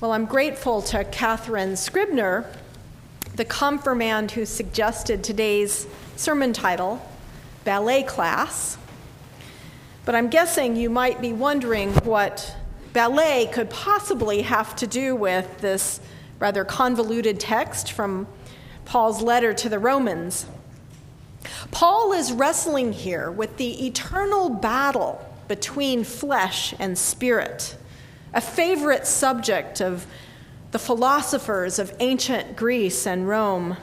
Well, I'm grateful to Kathryn Scribner, the Confirmand who suggested today's sermon title, Ballet Class. But I'm guessing you might be wondering what ballet could possibly have to do with this rather convoluted text from Paul's letter to the Romans. Paul is wrestling here with the eternal battle between flesh and spirit, a favorite subject of the philosophers of ancient Greece and Rome.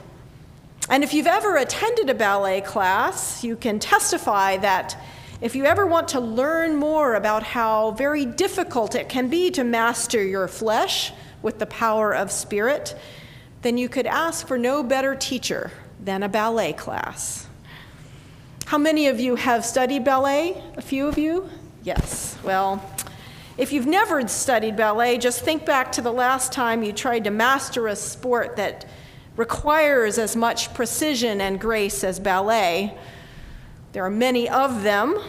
And if you've ever attended a ballet class, you can testify that if you ever want to learn more about how very difficult it can be to master your flesh with the power of spirit, then you could ask for no better teacher than a ballet class. How many of you have studied ballet? A few of you? Yes. Well, if you've never studied ballet, just think back to the last time you tried to master a sport that requires as much precision and grace as ballet. There are many of them: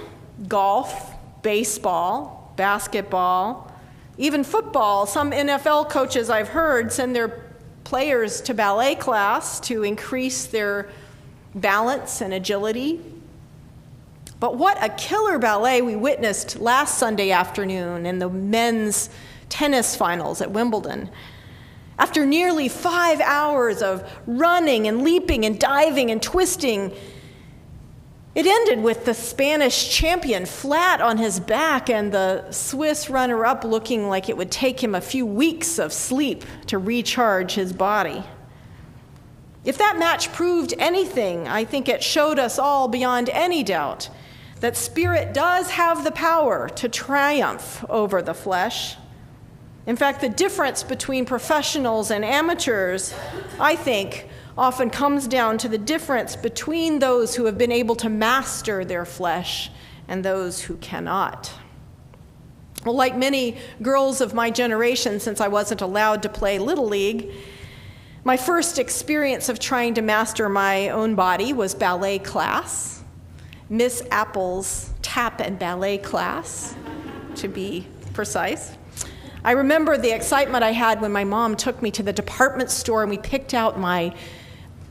golf, baseball, basketball, even football. Some NFL coaches I've heard send their players to ballet class to increase their balance and agility. But what a killer ballet we witnessed last Sunday afternoon in the men's tennis finals at Wimbledon. After nearly 5 hours of running and leaping and diving and twisting, it ended with the Spanish champion flat on his back and the Swiss runner-up looking like it would take him a few weeks of sleep to recharge his body. If that match proved anything, I think it showed us all beyond any doubt that spirit does have the power to triumph over the flesh. In fact, the difference between professionals and amateurs, I think, often comes down to the difference between those who have been able to master their flesh and those who cannot. Well, like many girls of my generation, since I wasn't allowed to play Little League, my first experience of trying to master my own body was ballet class, Miss Apple's tap and ballet class, to be precise. I remember the excitement I had when my mom took me to the department store and we picked out my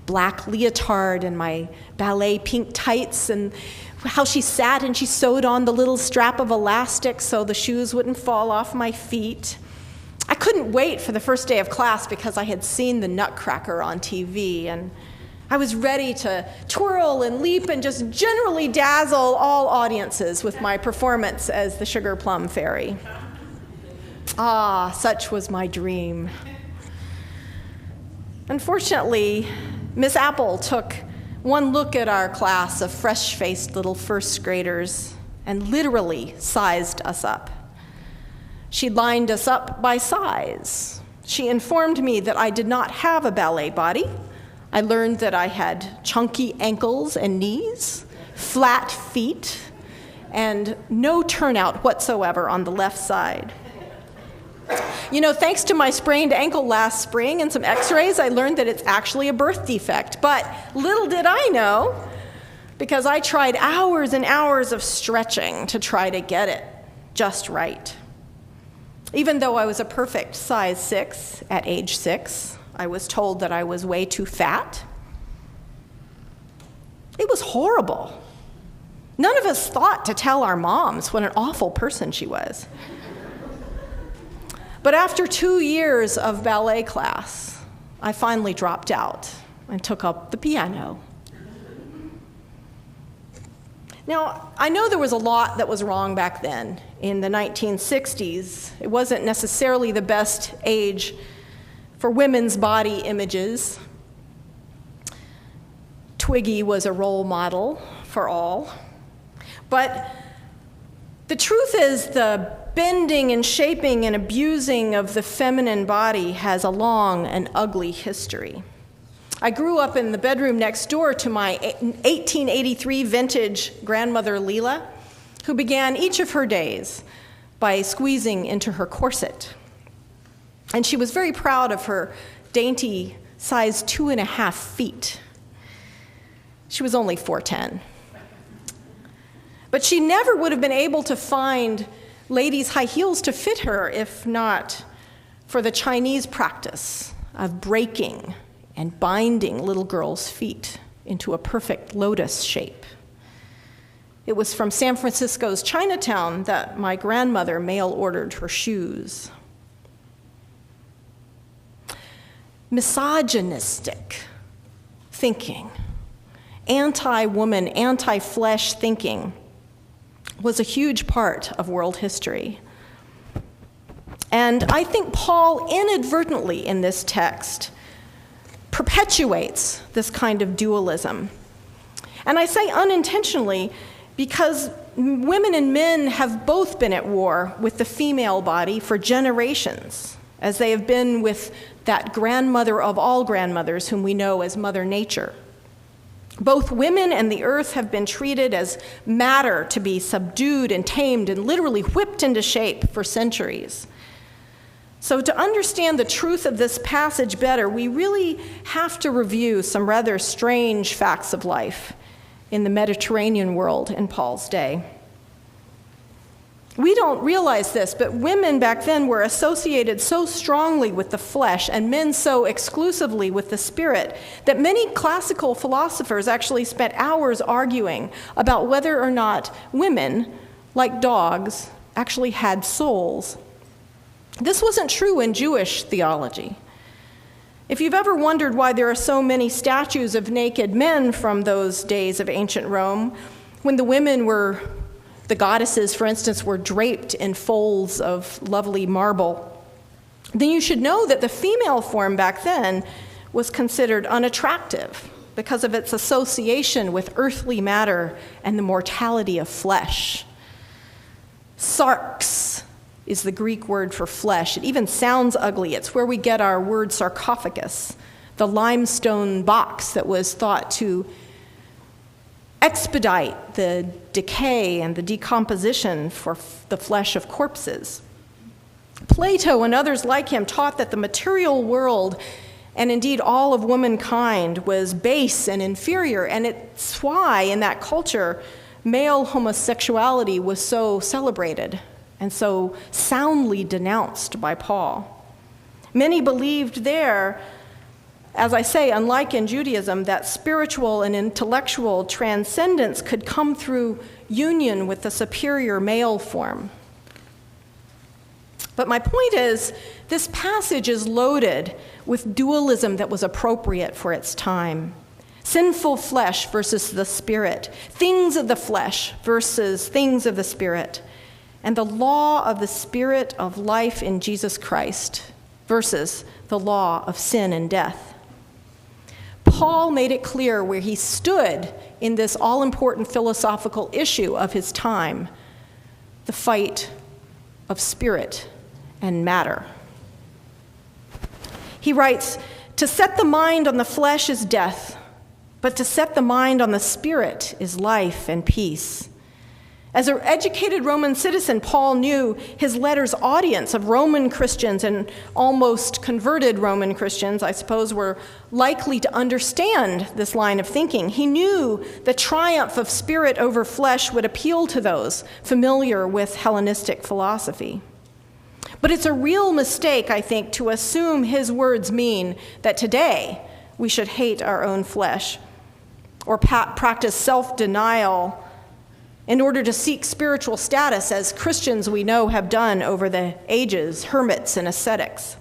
black leotard and my ballet pink tights, and how she sat and she sewed on the little strap of elastic so the shoes wouldn't fall off my feet. I couldn't wait for the first day of class because I had seen the Nutcracker on TV, and I was ready to twirl and leap and just generally dazzle all audiences with my performance as the Sugar Plum Fairy. Ah, such was my dream. Unfortunately, Miss Apple took one look at our class of fresh-faced little first graders and literally sized us up. She lined us up by size. She informed me that I did not have a ballet body. I learned that I had chunky ankles and knees, flat feet, and no turnout whatsoever on the left side. You know, thanks to my sprained ankle last spring and some x-rays, I learned that it's actually a birth defect. But little did I know, because I tried hours and hours of stretching to try to get it just right. Even though I was a perfect size 6 at age 6, I was told that I was way too fat. It was horrible. None of us thought to tell our moms what an awful person she was. But after 2 years of ballet class, I finally dropped out and took up the piano. Now, I know there was a lot that was wrong back then. In the 1960s, it wasn't necessarily the best age for women's body images. Twiggy was a role model for all. But the truth is, the bending and shaping and abusing of the feminine body has a long and ugly history. I grew up in the bedroom next door to my 1883 vintage grandmother Leela, who began each of her days by squeezing into her corset. And she was very proud of her dainty size 2.5 feet. She was only 4'10". But she never would have been able to find ladies' high heels to fit her if not for the Chinese practice of breaking and binding little girls' feet into a perfect lotus shape. It was from San Francisco's Chinatown that my grandmother mail-ordered her shoes. Misogynistic thinking, anti-woman, anti-flesh thinking was a huge part of world history. And I think Paul inadvertently in this text perpetuates this kind of dualism. And I say unintentionally because women and men have both been at war with the female body for generations, as they have been with that grandmother of all grandmothers whom we know as Mother Nature. Both women and the earth have been treated as matter to be subdued and tamed and literally whipped into shape for centuries. So to understand the truth of this passage better, we really have to review some rather strange facts of life in the Mediterranean world in Paul's day. We don't realize this, but women back then were associated so strongly with the flesh and men so exclusively with the spirit that many classical philosophers actually spent hours arguing about whether or not women, like dogs, actually had souls. This wasn't true in Jewish theology. If you've ever wondered why there are so many statues of naked men from those days of ancient Rome, when the goddesses, for instance, were draped in folds of lovely marble, then you should know that the female form back then was considered unattractive because of its association with earthly matter and the mortality of flesh. Sarx is the Greek word for flesh. It even sounds ugly. It's where we get our word sarcophagus, the limestone box that was thought to expedite the decay and the decomposition for the flesh of corpses. Plato and others like him taught that the material world, and indeed all of womankind, was base and inferior, and it's why in that culture male homosexuality was so celebrated and so soundly denounced by Paul. Many believed there, as I say, unlike in Judaism, that spiritual and intellectual transcendence could come through union with the superior male form. But my point is, this passage is loaded with dualism that was appropriate for its time. Sinful flesh versus the spirit, things of the flesh versus things of the spirit, and the law of the Spirit of life in Jesus Christ versus the law of sin and death. Paul made it clear where he stood in this all-important philosophical issue of his time, the fight of spirit and matter. He writes, "To set the mind on the flesh is death, but to set the mind on the spirit is life and peace." As an educated Roman citizen, Paul knew his letter's audience of Roman Christians and almost converted Roman Christians, I suppose, were likely to understand this line of thinking. He knew the triumph of spirit over flesh would appeal to those familiar with Hellenistic philosophy. But it's a real mistake, I think, to assume his words mean that today we should hate our own flesh or practice self-denial in order to seek spiritual status, as Christians we know have done over the ages, hermits and ascetics.